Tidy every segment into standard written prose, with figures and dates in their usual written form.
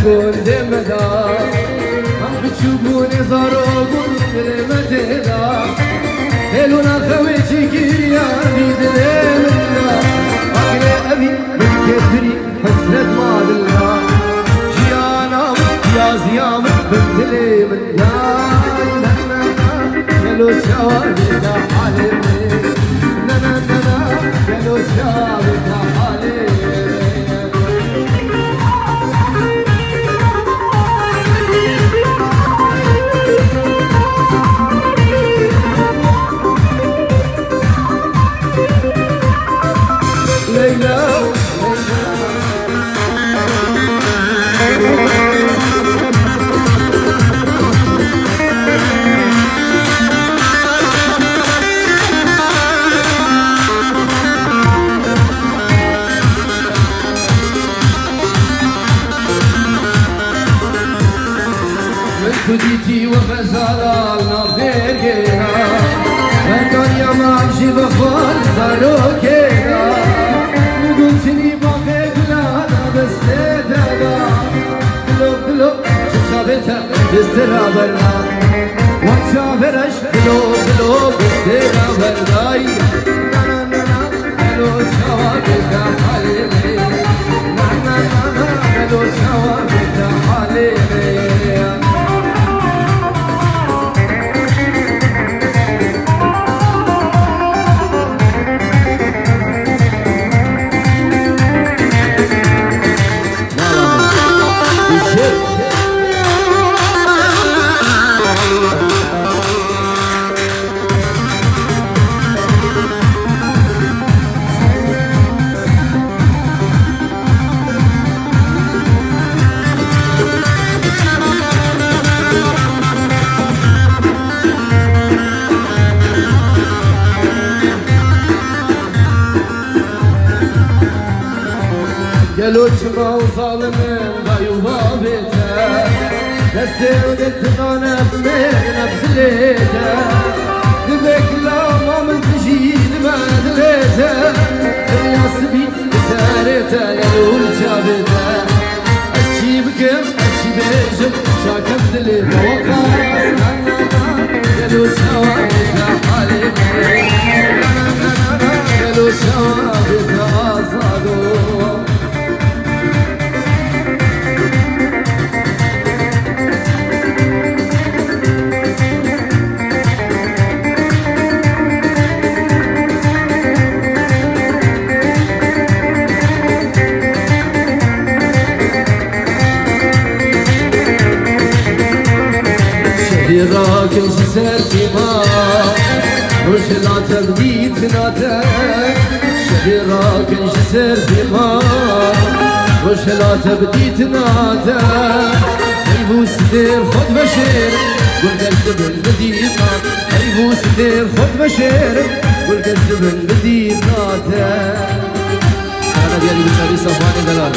كنت مدى هم بتشوفوني زاروق بالمدينة هلونا خويتي كيريا بيدلي منا أغلى أبي من كثري حسرت مالنا جيانا يا زيام بنتلي منا يلو شوارنا حالي يلو شوارنا حالي خديتي وفزالنا بيرجينا فكان يا معجي بخال زاروكينا قلتني باقي كلانا بستيدانا قلوب قلوب شبشابتها بسترابرنا وشافرش قلوب قلوب بسترابرنا نانا نانا قلو شوابتها حاليني نانا نانا قلو شوابتها حاليني قالوا ما وظالمين ضيوها بيته دستي ودتنا بمين بسليته دبك لا ما من تجيد ما دليته يا سبي سارته قالوا جابته اشي بكم اشي بيجم شاكم دليته وقاس قالوا شوابته حالي قالوا شوابته ازادوا راكن سرتي ما وش لا تبديت ناتا شبي راكن سرتي ما وش لا تبديت ناتا ايبوس دير خد بشير والقلب بالبدينا ايبوس دير خد بشير والقلب بالبدينا انا ديالي بسالي صفاني دلال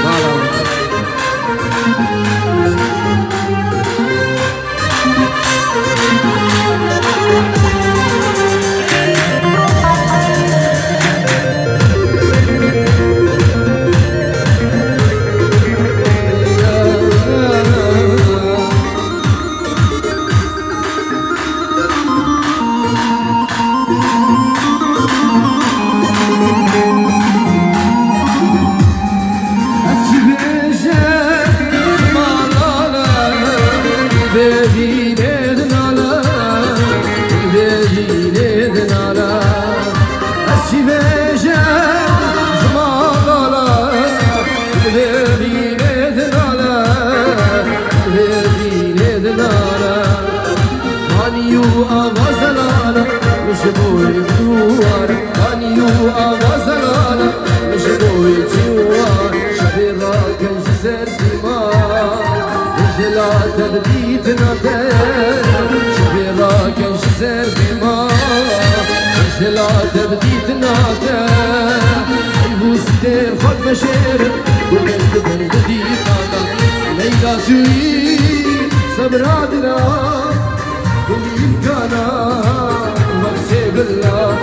ما تبديتنا شبيرا كان شزر بما لا تبديتنا يبوس دير خد بشير وقلت بالبديتنا ليلى سوي صبراتنا بالإمكانات مغسي بالله